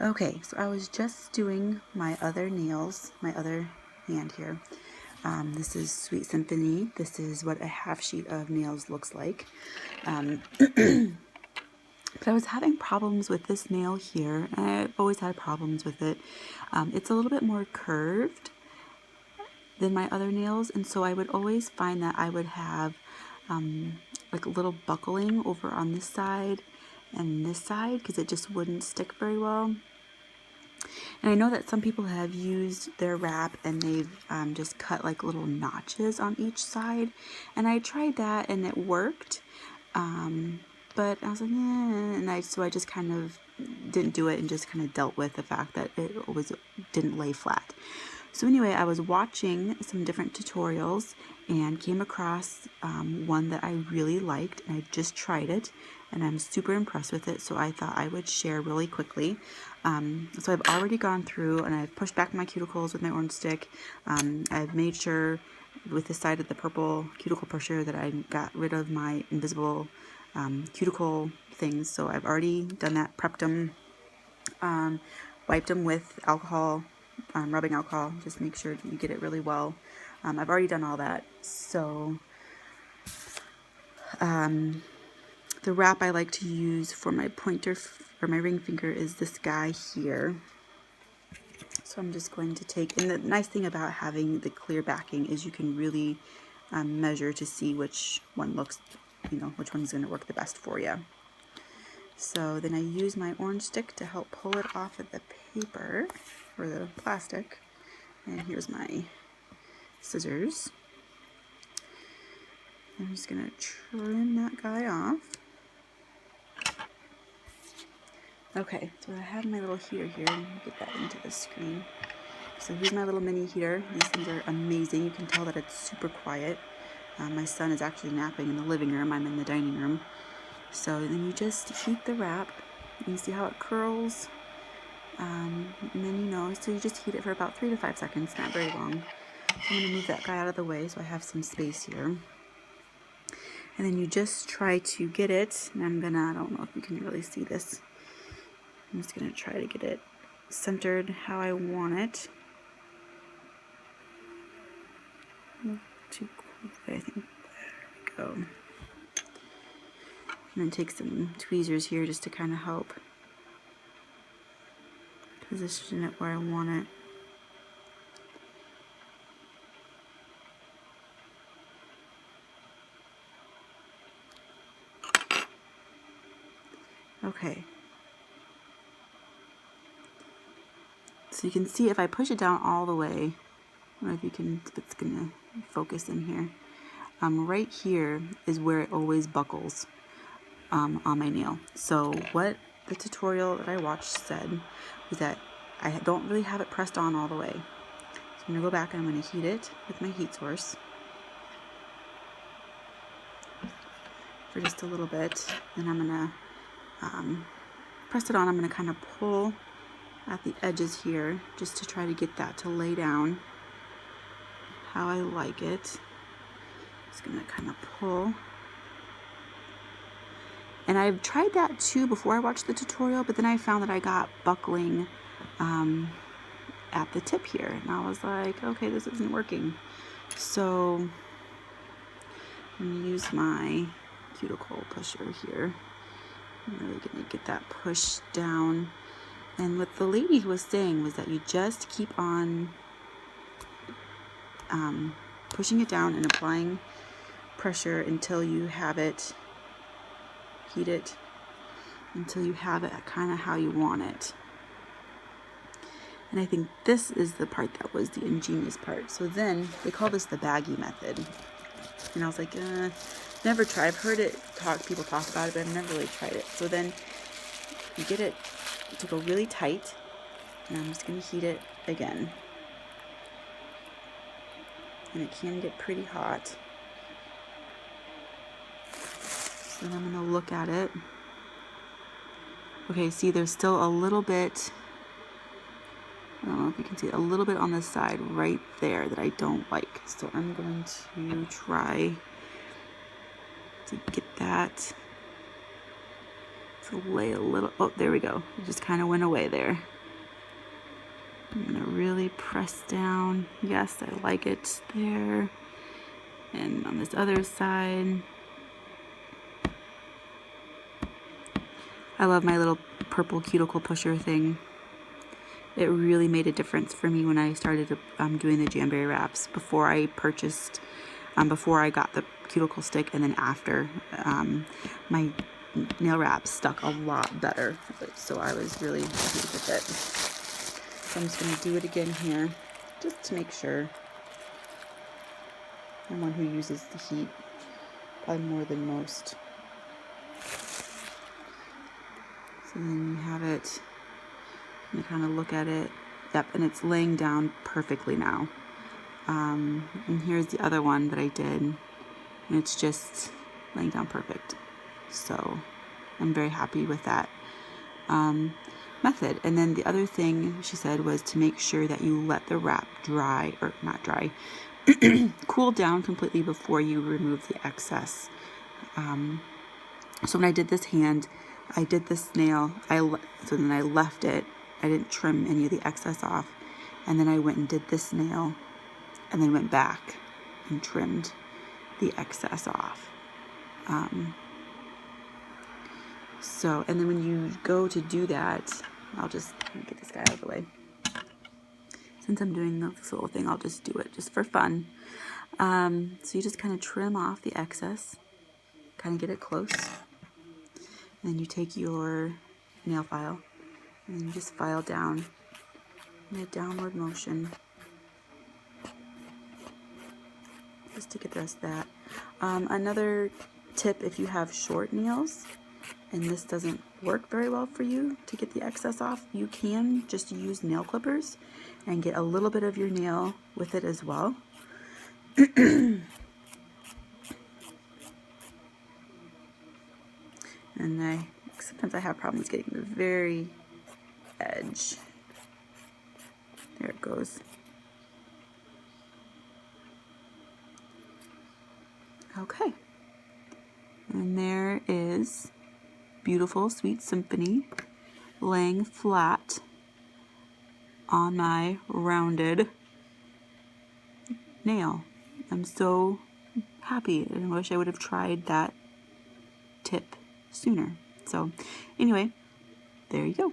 Okay, so I was just doing my other nails, my other hand here. This is Sweet Symphony. This is what a half sheet of nails looks like. But I was having problems with this nail here, and I've always had problems with it. It's a little bit more curved than my other nails, and so I would always find that I would have like a little buckling over on this side and this side because it just wouldn't stick very well. And I know that some people have used their wrap and they've just cut like little notches on each side, and I tried that and it worked, but I was like, so I just kind of didn't do it and just kind of dealt with the fact that it didn't lay flat. So anyway, I was watching some different tutorials and came across one that I really liked, and I just tried it and I'm super impressed with it, so I thought I would share really quickly. So I've already gone through and I've pushed back my cuticles with my orange stick. I've made sure with the side of the purple cuticle pusher that I got rid of my invisible cuticle things, so I've already done that, prepped them, wiped them with alcohol, rubbing alcohol, just make sure you get it really well. I've already done all that. So the wrap I like to use for my pointer or my ring finger is this guy here. So I'm just going to take, and the nice thing about having the clear backing is you can really measure to see which one looks, which one's going to work the best for you. So then I use my orange stick to help pull it off of the paper or the plastic. And here's my scissors. I'm just going to trim that guy off. Okay, so I have my little heater here. Let me get that into the screen. So here's my little mini heater. These things are amazing. You can tell that it's super quiet. My son is actually napping in the living room. I'm in the dining room. So then you just heat the wrap. You see how it curls. And then, so you just heat it for about 3 to 5 seconds, not very long. So I'm going to move that guy out of the way so I have some space here. And then you just try to get it, and I don't know if you can really see this. I'm just going to try to get it centered how I want it. Not too quickly, I think. There we go. And then take some tweezers here just to kind of help position it where I want it. Okay. So you can see if I push it down all the way, I don't know if it's gonna focus in here. Right here is where it always buckles on my nail. So what the tutorial that I watched said was that I don't really have it pressed on all the way. So I'm gonna go back and I'm gonna heat it with my heat source for just a little bit. And I'm gonna press it on. I'm gonna kind of pull at the edges here just to try to get that to lay down how I like it. Just gonna kind of pull. And I've tried that too before I watched the tutorial, but then I found that I got buckling at the tip here, and I was like, okay, this isn't working. So I'm gonna use my cuticle pusher here. I'm really gonna get that pushed down. And what the lady was saying was that you just keep on pushing it down and applying pressure until you have it, heat it until you have it kind of how you want it. And I think this is the part that was the ingenious part. So then they call this the Baggie Method. And I was like, never tried. I've heard people talk about it, but I've never really tried it. So then you get it to go really tight, and I'm just going to heat it again. And it can get pretty hot. So then I'm going to look at it. Okay, see, there's still a little bit, I don't know if you can see it, a little bit on the side right there that I don't like. So I'm going to try to get that So lay a little, oh, there we go. It just kind of went away there. I'm gonna really press down. Yes, I like it there. And on this other side. I love my little purple cuticle pusher thing. It really made a difference for me when I started doing the Jamberry wraps before I purchased, before I got the cuticle stick, and then after. My nail wraps stuck a lot better, so I was really happy with it. So I'm just going to do it again here, just to make sure. I'm one who uses the heat probably more than most. So then you have it, and you kind of look at it. Yep, and it's laying down perfectly now. And here's the other one that I did, and it's just laying down perfect. So I'm very happy with that method. And then the other thing she said was to make sure that you let the wrap dry, or not dry, cool down completely before you remove the excess. So when I did this hand, I did this nail, so then I left it. I didn't trim any of the excess off. And then I went and did this nail, and then went back and trimmed the excess off. And then when you go to do that, I'll just get this guy out of the way. Since I'm doing this little thing, I'll just do it just for fun. So you just kind of trim off the excess, kind of get it close. And then you take your nail file, and then you just file down in a downward motion, just to get the rest of that. Another tip, if you have short nails and this doesn't work very well for you to get the excess off, you can just use nail clippers and get a little bit of your nail with it as well. And sometimes I have problems getting the very edge. There it goes. Okay. And there is Beautiful Sweet Symphony laying flat on my rounded nail. I'm so happy, and I wish I would have tried that tip sooner. So anyway, there you go.